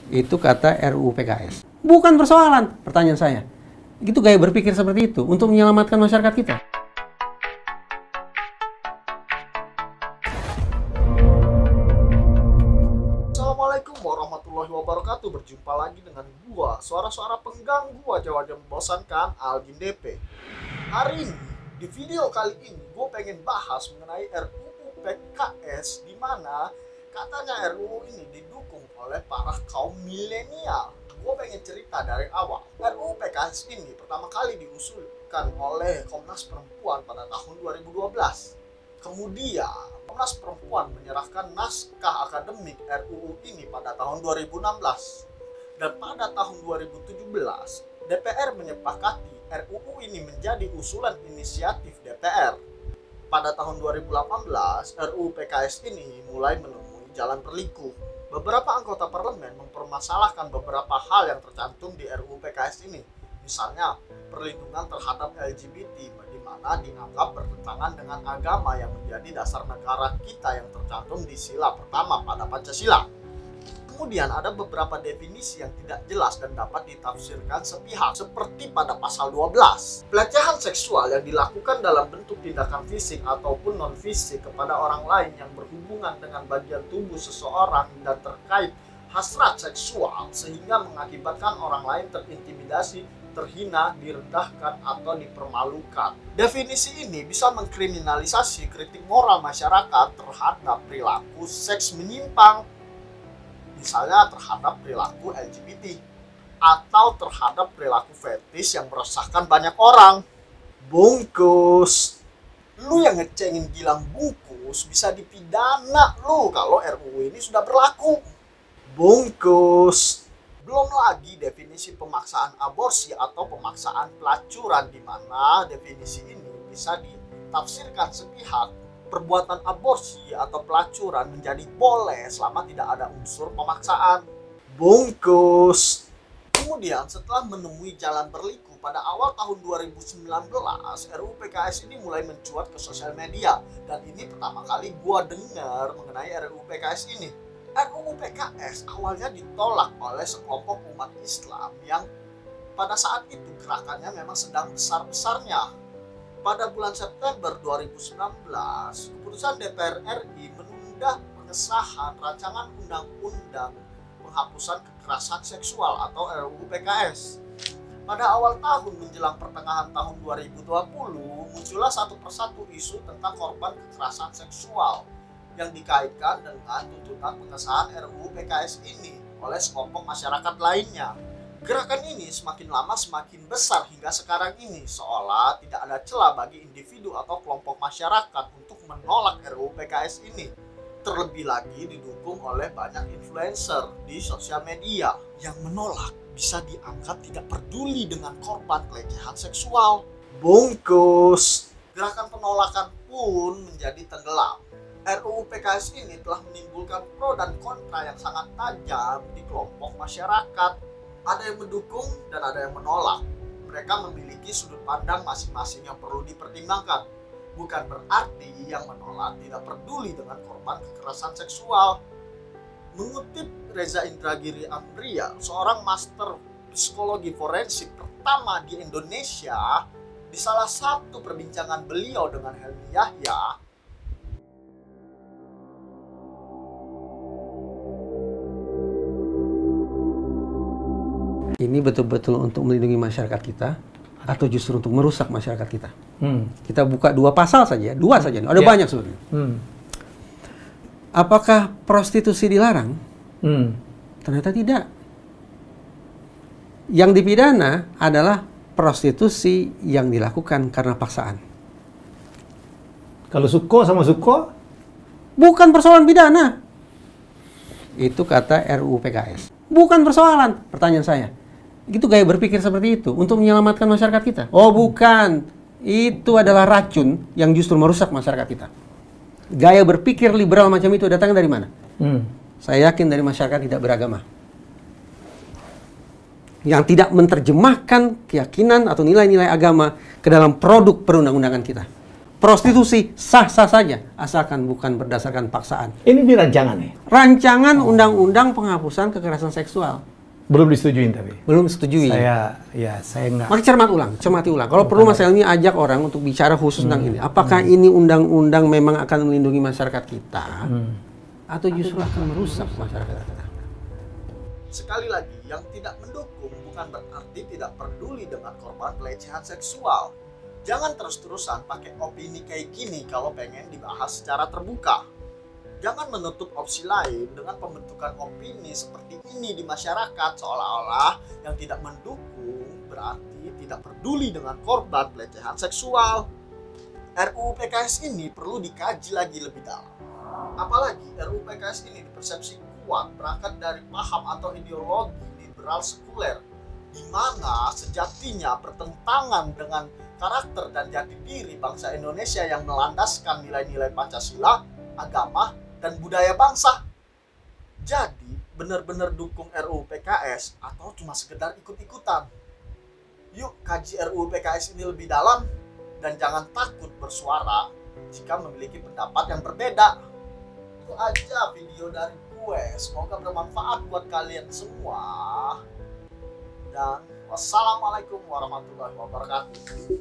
Itu kata RUU PKS. Bukan persoalan, pertanyaan saya. Itu gaya berpikir seperti itu untuk menyelamatkan masyarakat kita. Assalamualaikum warahmatullahi wabarakatuh. Berjumpa lagi dengan gua, suara-suara pengganggu wajah-wajah membosankan Algin DP. Hari ini, di video kali ini, gue pengen bahas mengenai RUU PKS, di mana katanya RUU ini didukung oleh para kaum milenial. Gue pengen cerita dari awal. RUU PKS ini pertama kali diusulkan oleh Komnas Perempuan pada tahun 2012. Kemudian, Komnas Perempuan menyerahkan naskah akademik RUU ini pada tahun 2016. Dan pada tahun 2017, DPR menyepakati RUU ini menjadi usulan inisiatif DPR. Pada tahun 2018, RUU PKS ini mulai menemui jalan berliku. Beberapa anggota parlemen mempermasalahkan beberapa hal yang tercantum di RUU PKS ini. Misalnya, perlindungan terhadap LGBT, di mana dianggap bertentangan dengan agama yang menjadi dasar negara kita yang tercantum di sila pertama pada Pancasila. Kemudian ada beberapa definisi yang tidak jelas dan dapat ditafsirkan sepihak, seperti pada pasal 12. Pelecehan seksual yang dilakukan dalam bentuk tindakan fisik ataupun non-fisik kepada orang lain yang berhubungan dengan bagian tubuh seseorang dan terkait hasrat seksual sehingga mengakibatkan orang lain terintimidasi, terhina, direndahkan, atau dipermalukan. Definisi ini bisa mengkriminalisasi kritik moral masyarakat terhadap perilaku seks menyimpang, misalnya terhadap perilaku LGBT, atau terhadap perilaku fetish yang meresahkan banyak orang. Bungkus, lu yang ngecengin Gilang bungkus bisa dipidana lu kalau RUU ini sudah berlaku. Bungkus. Belum lagi definisi pemaksaan aborsi atau pemaksaan pelacuran, di mana definisi ini bisa ditafsirkan sepihak. Perbuatan aborsi atau pelacuran menjadi boleh selama tidak ada unsur pemaksaan. Bungkus. Kemudian setelah menemui jalan berliku pada awal tahun 2019, RUU PKS ini mulai mencuat ke sosial media. Dan ini pertama kali gua dengar mengenai RUU PKS ini. RUU PKS awalnya ditolak oleh sekelompok umat Islam yang pada saat itu gerakannya memang sedang besar-besarnya. Pada bulan September 2019, keputusan DPR RI menunda pengesahan rancangan undang-undang penghapusan kekerasan seksual atau RUU PKS. Pada awal tahun menjelang pertengahan tahun 2020, muncullah satu persatu isu tentang korban kekerasan seksual yang dikaitkan dengan tuntutan pengesahan RUU PKS ini oleh sekelompok masyarakat lainnya. Gerakan ini semakin lama semakin besar hingga sekarang ini, seolah tidak ada celah bagi individu atau kelompok masyarakat untuk menolak RUU PKS ini. Terlebih lagi didukung oleh banyak influencer di sosial media yang menolak bisa dianggap tidak peduli dengan korban pelecehan seksual. Bungkus. Gerakan penolakan pun menjadi tenggelam. RUU PKS ini telah menimbulkan pro dan kontra yang sangat tajam di kelompok masyarakat. Ada yang mendukung dan ada yang menolak. Mereka memiliki sudut pandang masing-masing yang perlu dipertimbangkan. Bukan berarti yang menolak tidak peduli dengan korban kekerasan seksual. Mengutip Reza Indragiri Amrial, seorang master psikologi forensik pertama di Indonesia, di salah satu perbincangan beliau dengan Helmi Yahya, ini betul-betul untuk melindungi masyarakat kita atau justru untuk merusak masyarakat kita? Kita buka dua pasal saja, dua saja. Ada banyak sebenarnya. Apakah prostitusi dilarang? Ternyata tidak. Yang dipidana adalah prostitusi yang dilakukan karena paksaan. Kalau suko sama suko? Bukan persoalan pidana. Itu kata RUU PKS. Bukan persoalan, pertanyaan saya. Itu gaya berpikir seperti itu untuk menyelamatkan masyarakat kita? Oh bukan, itu adalah racun yang justru merusak masyarakat kita. Gaya berpikir liberal macam itu datang dari mana? Saya yakin dari masyarakat tidak beragama, yang tidak menerjemahkan keyakinan atau nilai-nilai agama ke dalam produk perundang-undangan kita. prostitusi sah-sah saja, asalkan bukan berdasarkan paksaan. Ini di rancangan nih? Rancangan undang-undang penghapusan kekerasan seksual. Belum disetujuin tapi? Belum setujui. Saya nggak. Maka cermati ulang. Kalau perlu Mas Helmi ajak orang untuk bicara khusus tentang ini. Apakah ini undang-undang memang akan melindungi masyarakat kita, atau justru akan merusak masyarakat kita? Sekali lagi, yang tidak mendukung bukan berarti tidak peduli dengan korban pelecehan seksual. Jangan terus-terusan pakai opini kayak gini kalau pengen dibahas secara terbuka. Jangan menutup opsi lain dengan pembentukan opini seperti ini di masyarakat, seolah-olah yang tidak mendukung berarti tidak peduli dengan korban pelecehan seksual. RUU PKS ini perlu dikaji lagi lebih dalam. Apalagi RUU PKS ini dipersepsi kuat berangkat dari paham atau ideologi liberal sekuler, di mana sejatinya bertentangan dengan karakter dan jati diri bangsa Indonesia yang melandaskan nilai-nilai Pancasila, agama, dan budaya bangsa. Jadi, benar-benar dukung RUU PKS atau cuma sekedar ikut-ikutan? Yuk kaji RUU PKS ini lebih dalam dan jangan takut bersuara jika memiliki pendapat yang berbeda. Itu aja video dari gue. Semoga bermanfaat buat kalian semua. Dan wassalamualaikum warahmatullahi wabarakatuh.